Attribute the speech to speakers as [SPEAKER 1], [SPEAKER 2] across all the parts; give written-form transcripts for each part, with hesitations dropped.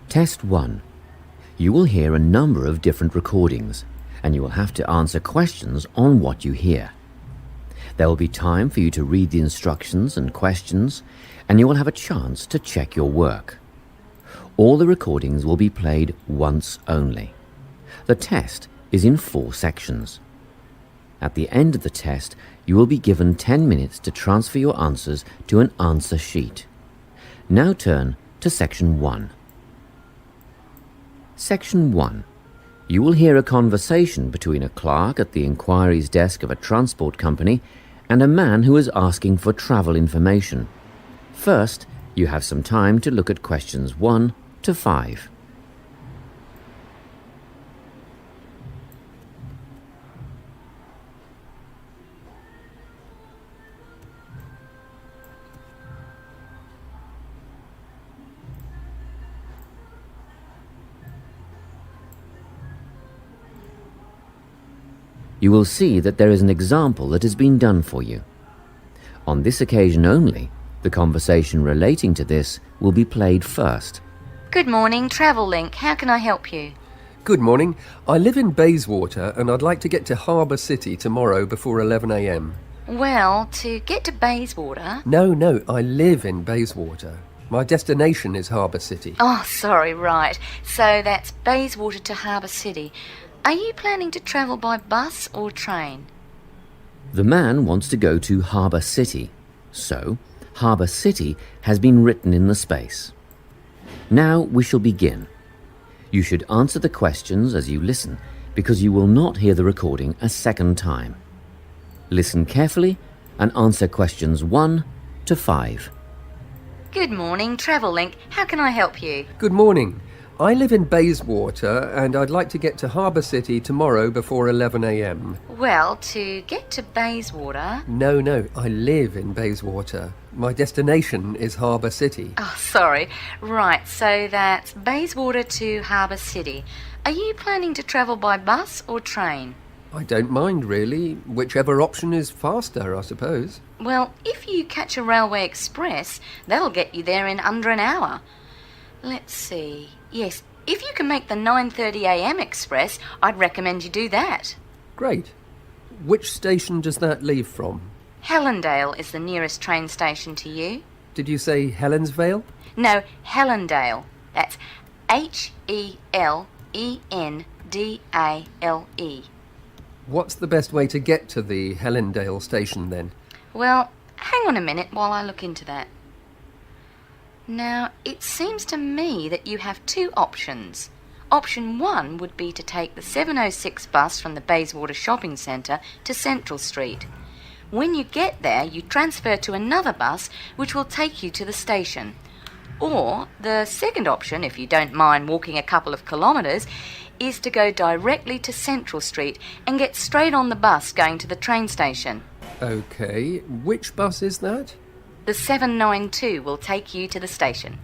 [SPEAKER 1] Test 1. You will hear a number of different recordings, and you will have to answer questions on what you hear. There will be time for you to read the instructions and questions, and you will have a chance to check your work. All the recordings will be played once only. The test is in 4 sections. At the end of the test, you will be given 10 minutes to transfer your answers to an answer sheet. Now turn to Section 1. Section 1. You will hear a conversation between a clerk at the inquiries desk of a transport company and a man who is asking for travel information. First, you have some time to look at questions 1 to 5. You will see that there is an example that has been done for you. On this occasion only, the conversation relating to this will be played first.
[SPEAKER 2] Good morning, Travel Link. How can I help you?
[SPEAKER 3] Good morning. I live in Bayswater and I'd like to get to Harbour City tomorrow before 11 a.m.
[SPEAKER 2] Well, to get to Bayswater...
[SPEAKER 3] No, I live in Bayswater. My destination is Harbour City.
[SPEAKER 2] Oh, sorry, right. So that's Bayswater to Harbour City. Are you planning to travel by bus or train?
[SPEAKER 1] The man wants to go to Harbour City, so Harbour City has been written in the space. Now we shall begin. You should answer the questions as you listen, because you will not hear the recording a second time. Listen carefully and answer questions 1 to 5.
[SPEAKER 2] Good morning, Travel Link. How can I help you?
[SPEAKER 3] Good morning. I live in Bayswater and I'd like to get to Harbour City tomorrow before 11 a.m.
[SPEAKER 2] Well, to get to Bayswater...
[SPEAKER 3] No, I live in Bayswater. My destination is Harbour City.
[SPEAKER 2] Oh, sorry. Right, so that's Bayswater to Harbour City. Are you planning to travel by bus or train?
[SPEAKER 3] I don't mind, really. Whichever option is faster, I suppose.
[SPEAKER 2] Well, if you catch a railway express, that'll get you there in under an hour. Let's see. Yes, if you can make the 9:30 a.m. express, I'd recommend you do that.
[SPEAKER 3] Great. Which station does that leave from?
[SPEAKER 2] Helendale is the nearest train station to you.
[SPEAKER 3] Did you say Helensvale?
[SPEAKER 2] No, Helendale. That's Helendale.
[SPEAKER 3] What's the best way to get to the Helendale station then?
[SPEAKER 2] Well, hang on a minute while I look into that. Now, it seems to me that you have 2 options. Option 1 would be to take the 7:06 bus from the Bayswater Shopping Centre to Central Street. When you get there, you transfer to another bus which will take you to the station. Or, the second option, if you don't mind walking a couple of kilometres, is to go directly to Central Street and get straight on the bus going to the train station.
[SPEAKER 3] OK, which bus is that?
[SPEAKER 2] The 792 will take you to the station.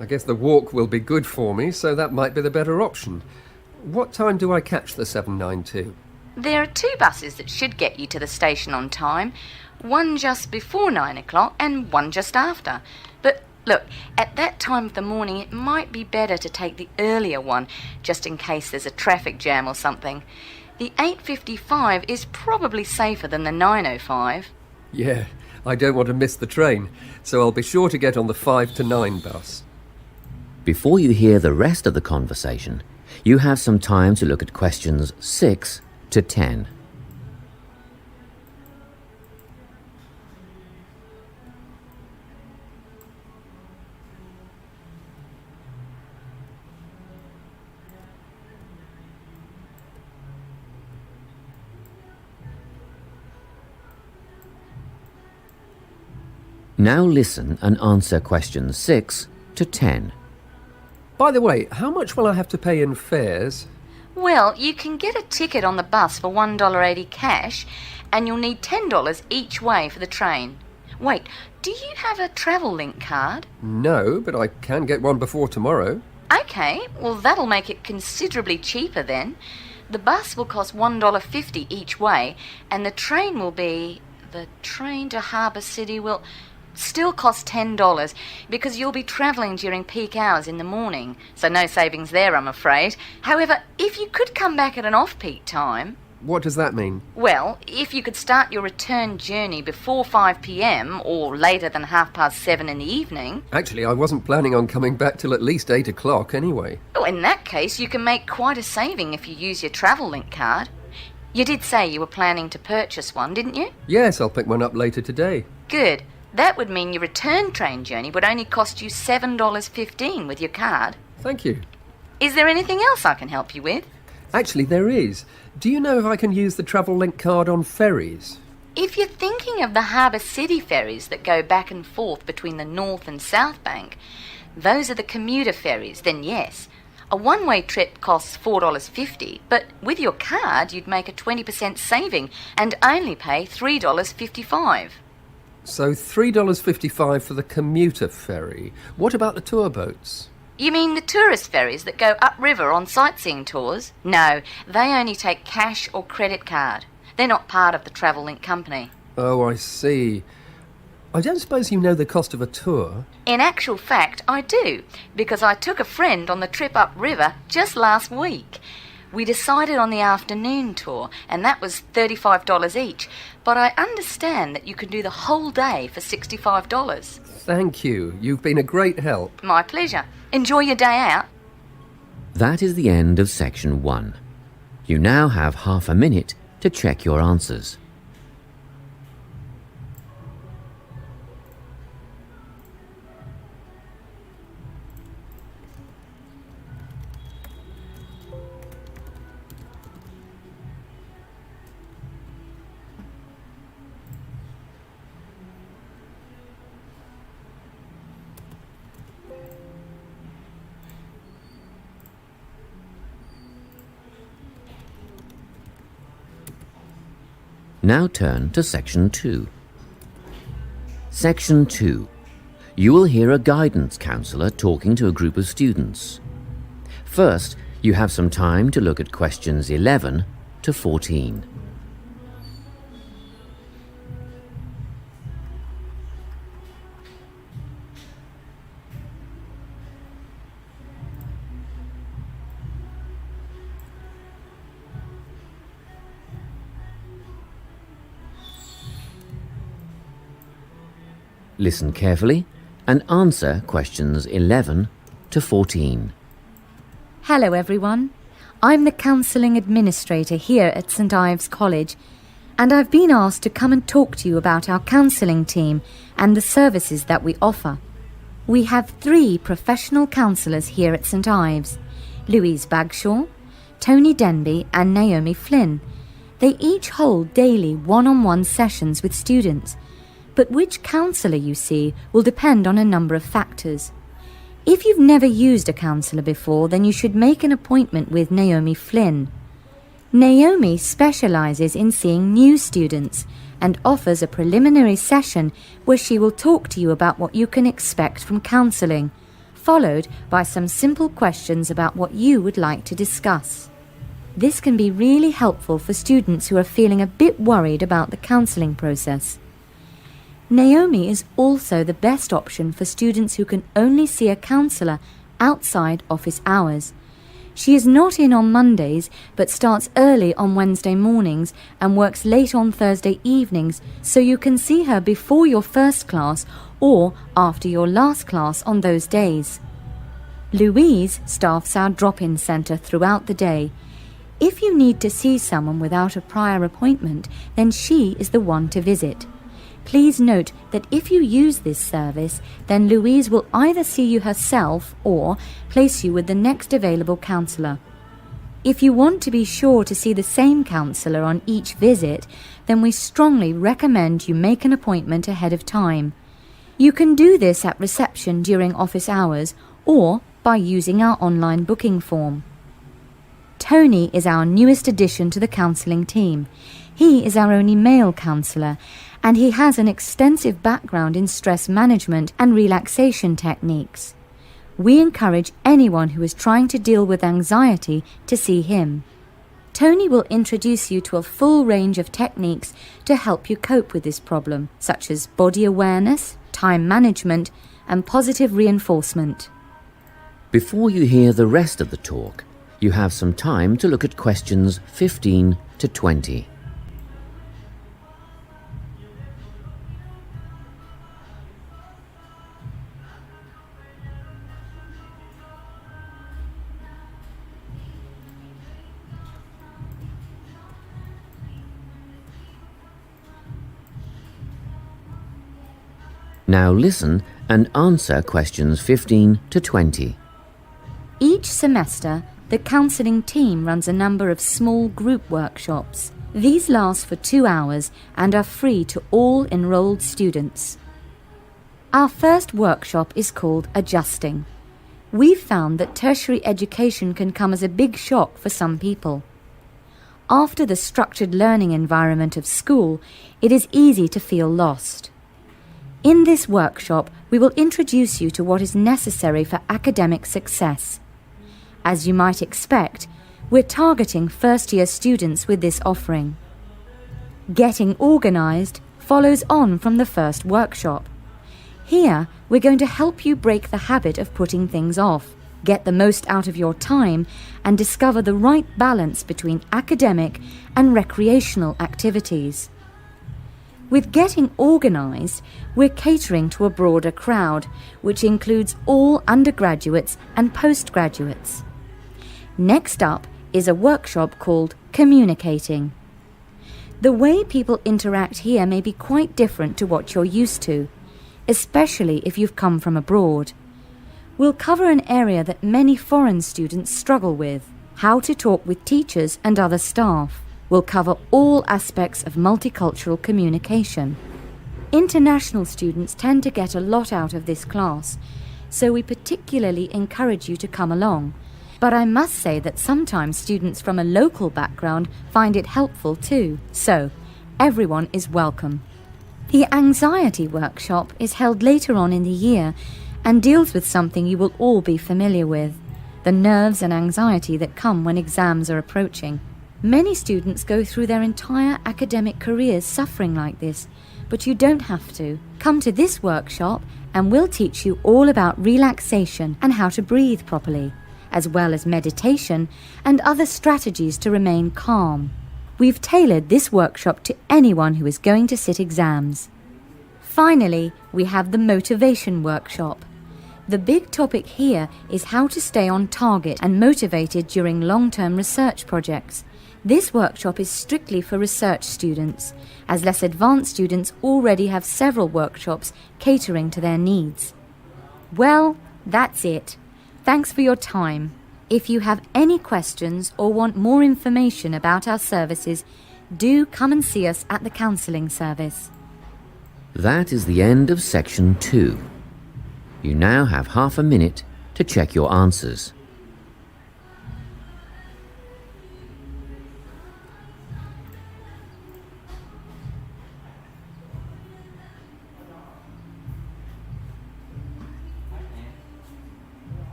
[SPEAKER 3] I guess the walk will be good for me, so that might be the better option. What time do I catch the 792?
[SPEAKER 2] There are 2 buses that should get you to the station on time. One just before 9 o'clock and one just after. But look, at that time of the morning it might be better to take the earlier one, just in case there's a traffic jam or something. The 8:55 is probably safer than the 9:05.
[SPEAKER 3] Yeah, I don't want to miss the train, so I'll be sure to get on the 5 to 9 bus.
[SPEAKER 1] Before you hear the rest of the conversation, you have some time to look at questions 6 to 10. Now listen and answer questions 6 to 10.
[SPEAKER 3] By the way, how much will I have to pay in fares?
[SPEAKER 2] Well, you can get a ticket on the bus for $1.80 cash, and you'll need $10 each way for the train. Wait, do you have a Travel Link card?
[SPEAKER 3] No, but I can get one before tomorrow.
[SPEAKER 2] OK, well that'll make it considerably cheaper then. The bus will cost $1.50 each way, and the train will be... The train to Harbour City will... still costs $10 because you'll be travelling during peak hours in the morning, so no savings there, I'm afraid. However, if you could come back at an off-peak time...
[SPEAKER 3] What does that mean?
[SPEAKER 2] Well, if you could start your return journey before 5 p.m. or later than 7:30 in the evening...
[SPEAKER 3] Actually, I wasn't planning on coming back till at least 8 o'clock anyway.
[SPEAKER 2] Oh, in that case, you can make quite a saving if you use your travel link card. You did say you were planning to purchase one, didn't you?
[SPEAKER 3] Yes, I'll pick one up later today.
[SPEAKER 2] Good. That would mean your return train journey would only cost you $7.15 with your card.
[SPEAKER 3] Thank you.
[SPEAKER 2] Is there anything else I can help you with?
[SPEAKER 3] Actually, there is. Do you know if I can use the travel link card on ferries?
[SPEAKER 2] If you're thinking of the Harbour City ferries that go back and forth between the North and South Bank, those are the commuter ferries, then yes. A one-way trip costs $4.50, but with your card you'd make a 20% saving and only pay $3.55.
[SPEAKER 3] So $3.55 for the commuter ferry. What about the tour boats?
[SPEAKER 2] You mean the tourist ferries that go upriver on sightseeing tours? No, they only take cash or credit card. They're not part of the Travel Link company.
[SPEAKER 3] Oh, I see. I don't suppose you know the cost of a tour?
[SPEAKER 2] In actual fact, I do, because I took a friend on the trip upriver just last week. We decided on the afternoon tour, and that was $35 each, but I understand that you can do the whole day for $65.
[SPEAKER 3] Thank you. You've been a great help.
[SPEAKER 2] My pleasure. Enjoy your day out.
[SPEAKER 1] That is the end of section 1. You now have half a minute to check your answers. Now turn to section 2. Section 2. You will hear a guidance counsellor talking to a group of students. First, you have some time to look at questions 11 to 14. Listen carefully and answer questions 11 to 14.
[SPEAKER 4] Hello everyone. I'm the Counselling Administrator here at St Ives College, and I've been asked to come and talk to you about our counselling team and the services that we offer. We have 3 professional counsellors here at St Ives: Louise Bagshaw, Tony Denby and Naomi Flynn. They each hold daily one-on-one sessions with students. But which counsellor you see will depend on a number of factors. If you've never used a counsellor before, then you should make an appointment with Naomi Flynn. Naomi specialises in seeing new students and offers a preliminary session where she will talk to you about what you can expect from counselling, followed by some simple questions about what you would like to discuss. This can be really helpful for students who are feeling a bit worried about the counselling process. Naomi is also the best option for students who can only see a counsellor outside office hours. She is not in on Mondays, but starts early on Wednesday mornings and works late on Thursday evenings, so you can see her before your first class or after your last class on those days. Louise staffs our drop-in centre throughout the day. If you need to see someone without a prior appointment, then she is the one to visit. Please note that if you use this service, then Louise will either see you herself or place you with the next available counsellor. If you want to be sure to see the same counsellor on each visit, then we strongly recommend you make an appointment ahead of time. You can do this at reception during office hours or by using our online booking form. Tony is our newest addition to the counselling team. He is our only male counsellor, and he has an extensive background in stress management and relaxation techniques. We encourage anyone who is trying to deal with anxiety to see him. Tony will introduce you to a full range of techniques to help you cope with this problem, such as body awareness, time management, and positive reinforcement.
[SPEAKER 1] Before you hear the rest of the talk, you have some time to look at questions 15 to 20. Now listen and answer questions 15 to 20.
[SPEAKER 4] Each semester, the counselling team runs a number of small group workshops. These last for 2 hours and are free to all enrolled students. Our first workshop is called Adjusting. We've found that tertiary education can come as a big shock for some people. After the structured learning environment of school, it is easy to feel lost. In this workshop, we will introduce you to what is necessary for academic success. As you might expect, we're targeting first-year students with this offering. Getting organised follows on from the first workshop. Here, we're going to help you break the habit of putting things off, get the most out of your time, and discover the right balance between academic and recreational activities. With Getting Organised, we're catering to a broader crowd, which includes all undergraduates and postgraduates. Next up is a workshop called Communicating. The way people interact here may be quite different to what you're used to, especially if you've come from abroad. We'll cover an area that many foreign students struggle with: how to talk with teachers and other staff. We'll cover all aspects of multicultural communication. International students tend to get a lot out of this class, so we particularly encourage you to come along. But I must say that sometimes students from a local background find it helpful too, so everyone is welcome. The Anxiety Workshop is held later on in the year and deals with something you will all be familiar with: the nerves and anxiety that come when exams are approaching. Many students go through their entire academic careers suffering like this, but you don't have to. Come to this workshop and we'll teach you all about relaxation and how to breathe properly, as well as meditation and other strategies to remain calm. We've tailored this workshop to anyone who is going to sit exams. Finally, we have the Motivation Workshop. The big topic here is how to stay on target and motivated during long-term research projects. This workshop is strictly for research students, as less advanced students already have several workshops catering to their needs. Well, that's it. Thanks for your time. If you have any questions or want more information about our services, do come and see us at the counselling service.
[SPEAKER 1] That is the end of section 2. You now have half a minute to check your answers.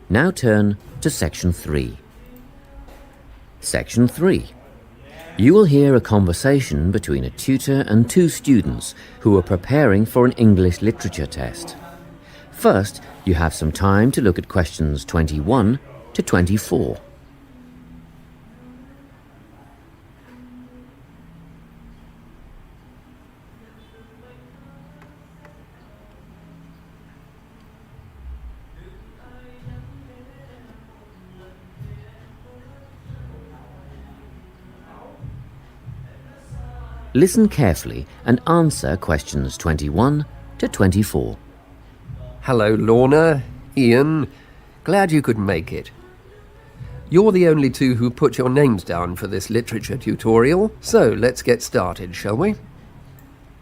[SPEAKER 1] Now turn to section 3. Section 3. You will hear a conversation between a tutor and 2 students who are preparing for an English literature test. First, you have some time to look at questions 21 to 24. Listen carefully and answer questions 21 to 24.
[SPEAKER 3] Hello, Lorna, Ian. Glad you could make it. You're the only 2 who put your names down for this literature tutorial, so let's get started, shall we?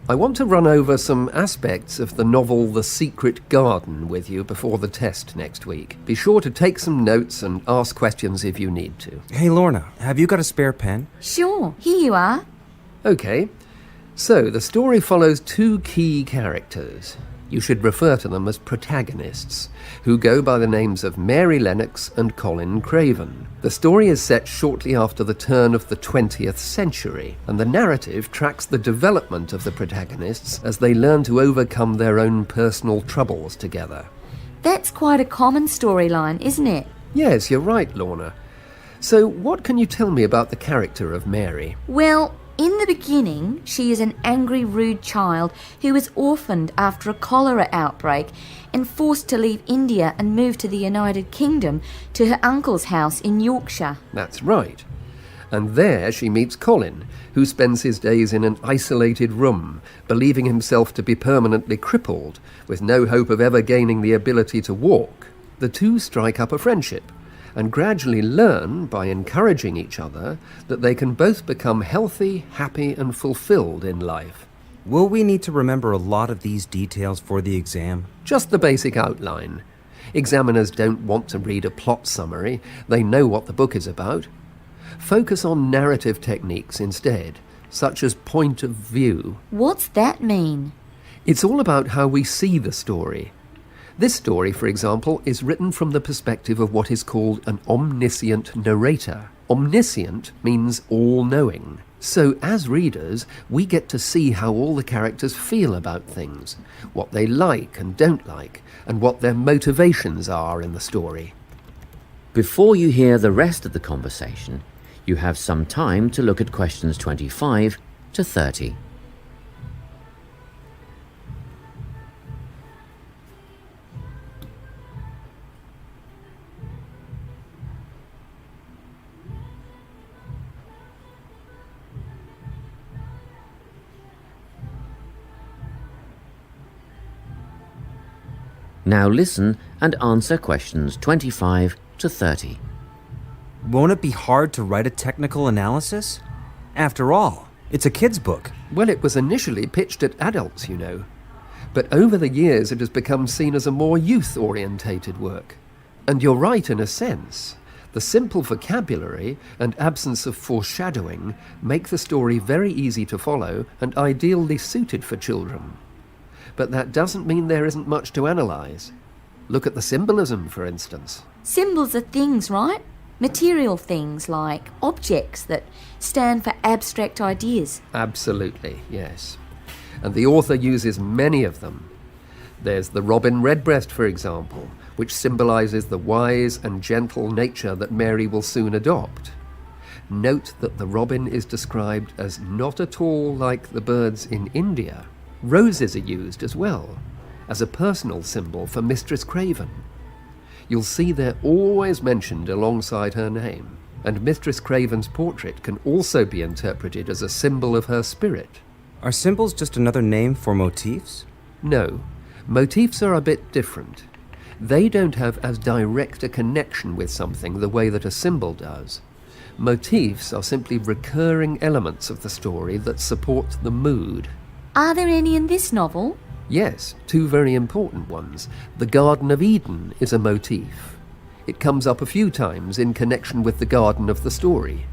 [SPEAKER 3] I want to run over some aspects of the novel The Secret Garden with you before the test next week. Be sure to take some notes and ask questions if you need to.
[SPEAKER 5] Hey, Lorna, have you got a spare pen?
[SPEAKER 4] Sure, here you are.
[SPEAKER 3] Okay. So, the story follows two key characters. You should refer to them as protagonists, who go by the names of Mary Lennox and Colin Craven. The story is set shortly after the turn of the 20th century, and the narrative tracks the development of the protagonists as they learn to overcome their own personal troubles together.
[SPEAKER 4] That's quite a common storyline, isn't it?
[SPEAKER 3] Yes, you're right, Lorna. So, what can you tell me about the character of Mary?
[SPEAKER 4] Well, in the beginning, she is an angry, rude child who was orphaned after a cholera outbreak and forced to leave India and move to the United Kingdom to her uncle's house in Yorkshire.
[SPEAKER 3] That's right. And there she meets Colin, who spends his days in an isolated room, believing himself to be permanently crippled, with no hope of ever gaining the ability to walk. The two strike up a friendship, and gradually learn, by encouraging each other, that they can both become healthy, happy, and fulfilled in life.
[SPEAKER 5] Will we need to remember a lot of these details for the exam?
[SPEAKER 3] Just the basic outline. Examiners don't want to read a plot summary. They know what the book is about. Focus on narrative techniques instead, such as point of view.
[SPEAKER 4] What's that mean?
[SPEAKER 3] It's all about how we see the story. This story, for example, is written from the perspective of what is called an omniscient narrator. Omniscient means all-knowing. So, as readers, we get to see how all the characters feel about things, what they like and don't like, and what their motivations are in the story.
[SPEAKER 1] Before you hear the rest of the conversation, you have some time to look at questions 25 to 30. Now listen and answer questions 25 to 30.
[SPEAKER 5] Won't it be hard to write a technical analysis? After all, it's a kid's book.
[SPEAKER 3] Well, it was initially pitched at adults, you know. But over the years it has become seen as a more youth-orientated work. And you're right in a sense. The simple vocabulary and absence of foreshadowing make the story very easy to follow and ideally suited for children. But that doesn't mean there isn't much to analyse. Look at the symbolism, for instance.
[SPEAKER 4] Symbols are things, right? Material things like objects that stand for abstract ideas.
[SPEAKER 3] Absolutely, yes. And the author uses many of them. There's the robin redbreast, for example, which symbolises the wise and gentle nature that Mary will soon adopt. Note that the robin is described as not at all like the birds in India. Roses are used as well, as a personal symbol for Mistress Craven. You'll see they're always mentioned alongside her name, and Mistress Craven's portrait can also be interpreted as a symbol of her spirit.
[SPEAKER 5] Are symbols just another name for motifs?
[SPEAKER 3] No, motifs are a bit different. They don't have as direct a connection with something the way that a symbol does. Motifs are simply recurring elements of the story that support the mood.
[SPEAKER 4] Are there any in this novel?
[SPEAKER 3] Yes, two very important ones. The Garden of Eden is a motif. It comes up a few times in connection with the garden of the story.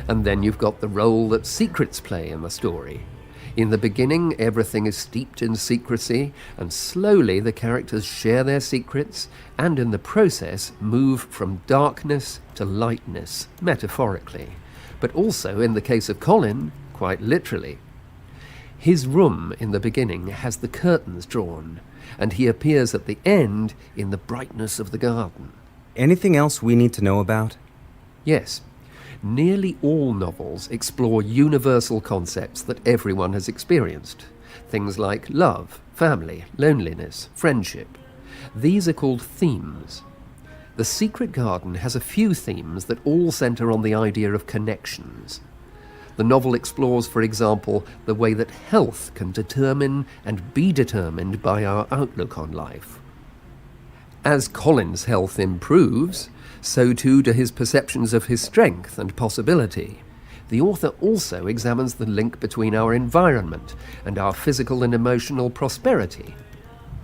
[SPEAKER 3] And then you've got the role that secrets play in the story. In the beginning, everything is steeped in secrecy, and slowly the characters share their secrets, and in the process move from darkness to lightness, metaphorically. But also, in the case of Colin, quite literally. His room in the beginning has the curtains drawn, and he appears at the end in the brightness of the garden.
[SPEAKER 5] Anything else we need to know about?
[SPEAKER 3] Yes. Nearly all novels explore universal concepts that everyone has experienced. Things like love, family, loneliness, friendship. These are called themes. The Secret Garden has a few themes that all centre on the idea of connections. The novel explores, for example, the way that health can determine and be determined by our outlook on life. As Colin's health improves, so too do his perceptions of his strength and possibility. The author also examines the link between our environment and our physical and emotional prosperity.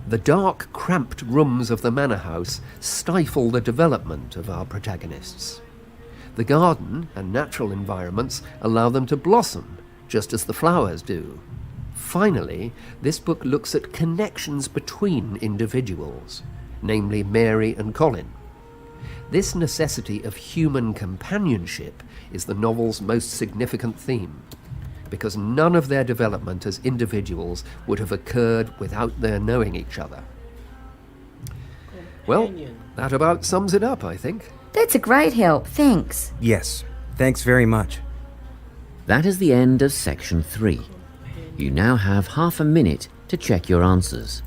[SPEAKER 3] The dark, cramped rooms of the manor house stifle the development of our protagonists. The garden and natural environments allow them to blossom, just as the flowers do. Finally, this book looks at connections between individuals, namely Mary and Colin. This necessity of human companionship is the novel's most significant theme, because none of their development as individuals would have occurred without their knowing each other. Well, that about sums it up, I think.
[SPEAKER 4] That's a great help, thanks.
[SPEAKER 5] Yes, thanks very much.
[SPEAKER 1] That is the end of section 3. You now have half a minute to check your answers.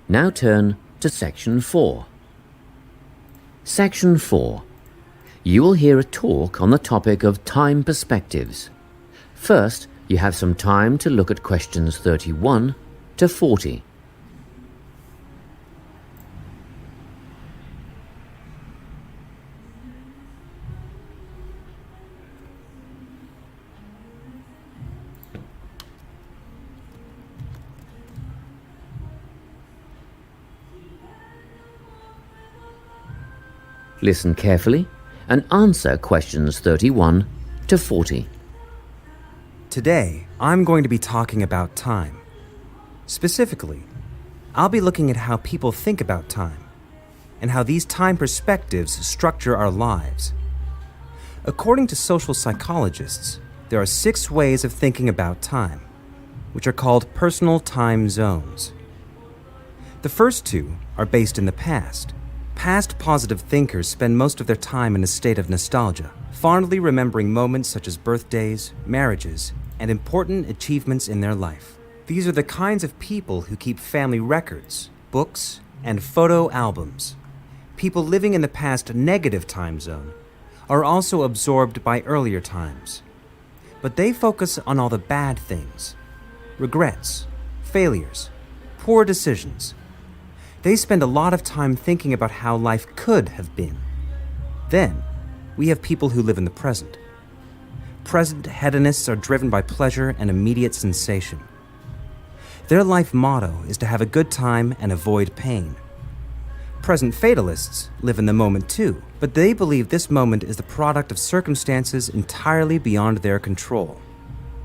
[SPEAKER 1] Now turn to section 4. Section 4. You will hear a talk on the topic of time perspectives. First, you have some time to look at questions 31 to 40. Listen carefully and answer questions 31 to 40.
[SPEAKER 5] Today, I'm going to be talking about time. Specifically, I'll be looking at how people think about time and how these time perspectives structure our lives. According to social psychologists, there are 6 ways of thinking about time, which are called personal time zones. The first 2 are based in the past. Past positive thinkers spend most of their time in a state of nostalgia, fondly remembering moments such as birthdays, marriages, and important achievements in their life. These are the kinds of people who keep family records, books, and photo albums. People living in the past negative time zone are also absorbed by earlier times, but they focus on all the bad things, regrets, failures, poor decisions. They spend a lot of time thinking about how life could have been. Then, we have people who live in the present. Present hedonists are driven by pleasure and immediate sensation. Their life motto is to have a good time and avoid pain. Present fatalists live in the moment too, but they believe this moment is the product of circumstances entirely beyond their control.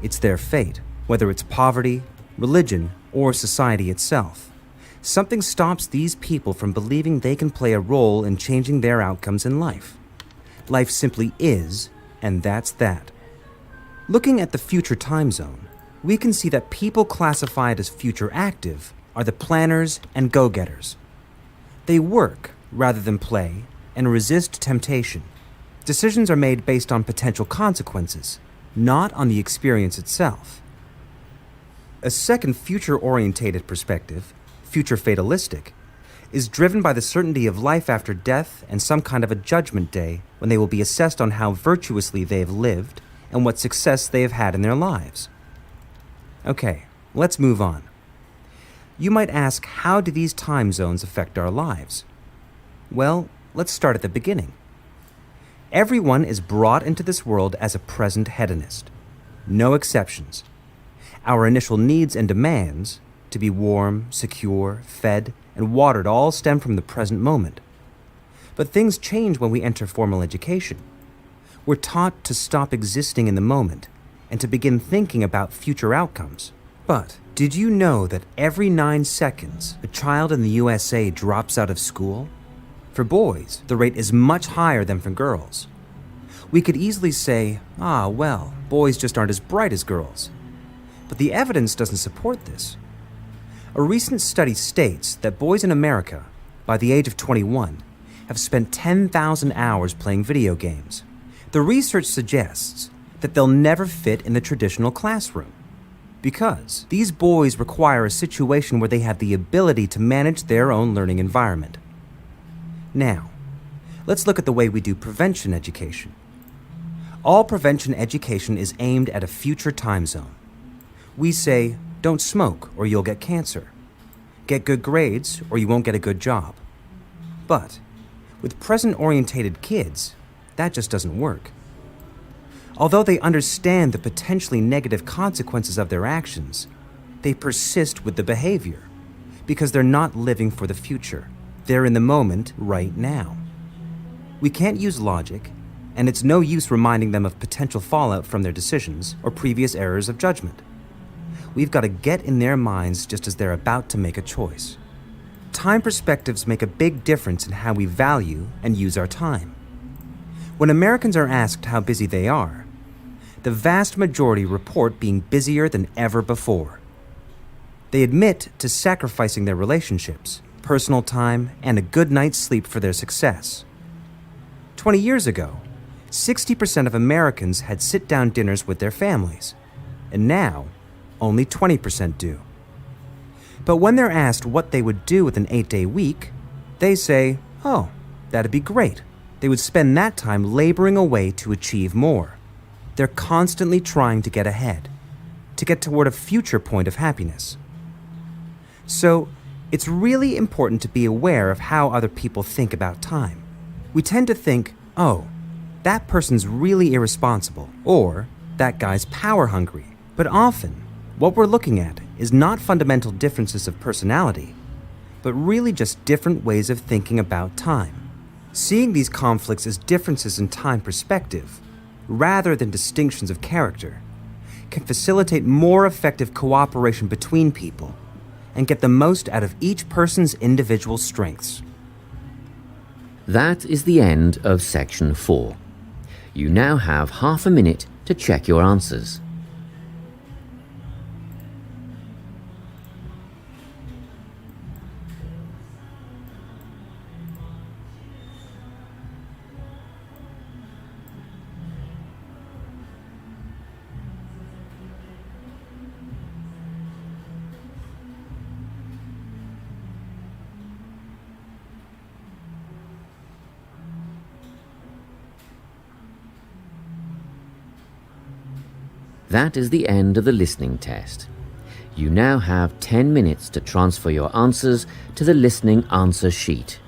[SPEAKER 5] It's their fate, whether it's poverty, religion, or society itself. Something stops these people from believing they can play a role in changing their outcomes in life. Life simply is, and that's that. Looking at the future time zone, we can see that people classified as future active are the planners and go-getters. They work rather than play and resist temptation. Decisions are made based on potential consequences, not on the experience itself. A second future-orientated perspective, future fatalistic, is driven by the certainty of life after death and some kind of a judgment day when they will be assessed on how virtuously they have lived and what success they have had in their lives. Okay, let's move on. You might ask, how do these time zones affect our lives? Well, let's start at the beginning. Everyone is brought into this world as a present hedonist. No exceptions. Our initial needs and demands, to be warm, secure, fed, and watered, all stem from the present moment. But things change when we enter formal education. We're taught to stop existing in the moment and to begin thinking about future outcomes. But did you know that every 9 seconds, a child in the USA drops out of school? For boys, the rate is much higher than for girls. We could easily say, well, boys just aren't as bright as girls. But the evidence doesn't support this. A recent study states that boys in America, by the age of 21, have spent 10,000 hours playing video games. The research suggests that they'll never fit in the traditional classroom because these boys require a situation where they have the ability to manage their own learning environment. Now, let's look at the way we do prevention education. All prevention education is aimed at a future time zone. We say, don't smoke or you'll get cancer. Get good grades or you won't get a good job. But with present-orientated kids, that just doesn't work. Although they understand the potentially negative consequences of their actions, they persist with the behavior because they're not living for the future. They're in the moment right now. We can't use logic, and it's no use reminding them of potential fallout from their decisions or previous errors of judgment. We've got to get in their minds just as they're about to make a choice. Time perspectives make a big difference in how we value and use our time. When Americans are asked how busy they are, the vast majority report being busier than ever before. They admit to sacrificing their relationships, personal time, and a good night's sleep for their success. 20 years ago, 60% of Americans had sit-down dinners with their families, and now only 20% do. But when they're asked what they would do with an 8-day week, they say, oh, that'd be great. They would spend that time laboring away to achieve more. They're constantly trying to get ahead, to get toward a future point of happiness. So, it's really important to be aware of how other people think about time. We tend to think, oh, that person's really irresponsible, or that guy's power hungry. But often, what we're looking at is not fundamental differences of personality, but really just different ways of thinking about time. Seeing these conflicts as differences in time perspective, rather than distinctions of character, can facilitate more effective cooperation between people and get the most out of each person's individual strengths.
[SPEAKER 1] That is the end of section 4. You now have half a minute to check your answers. That is the end of the listening test. You now have 10 minutes to transfer your answers to the listening answer sheet.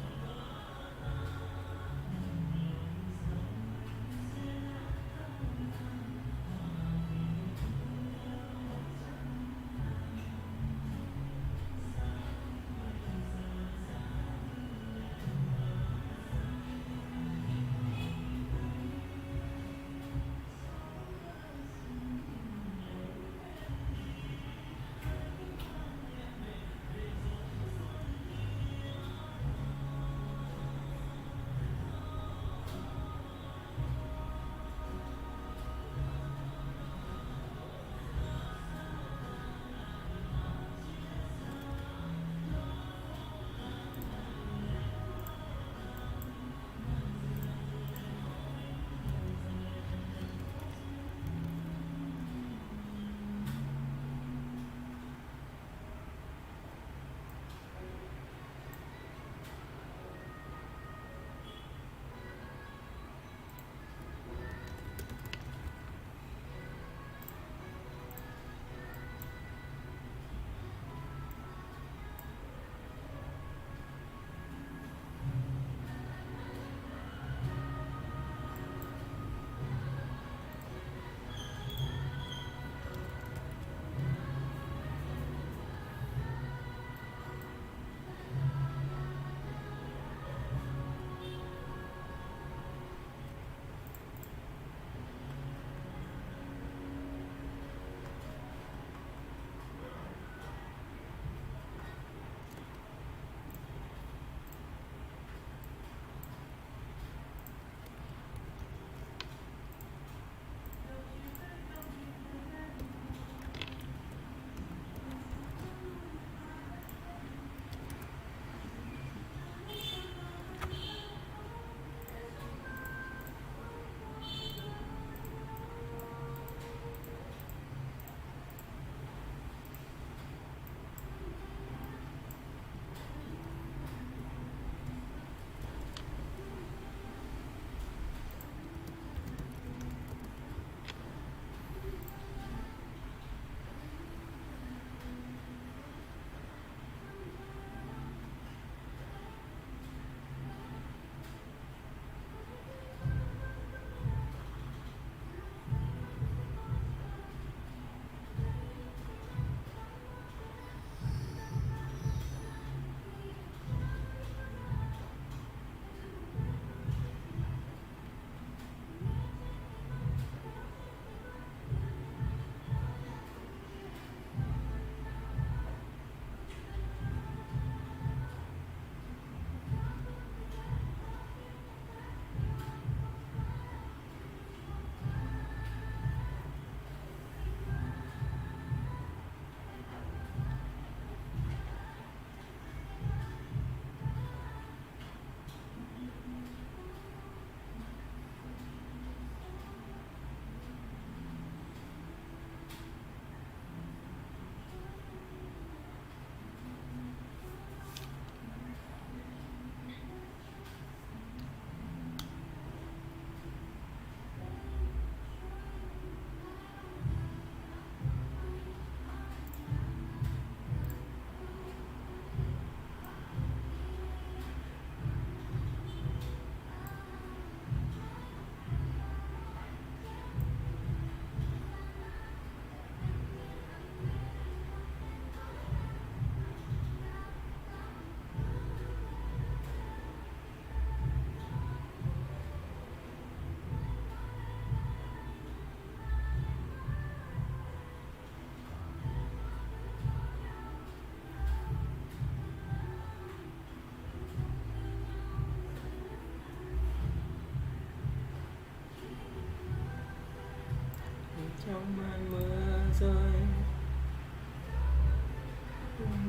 [SPEAKER 6] trong màn mưa rơi,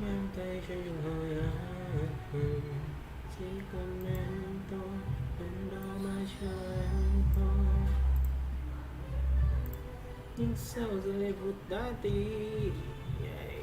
[SPEAKER 6] em tay cho những hồi ức, chỉ cần em tôi bên đó mãi chờ em thôi. Nhưng sao rơi vụt đá tim, yeah.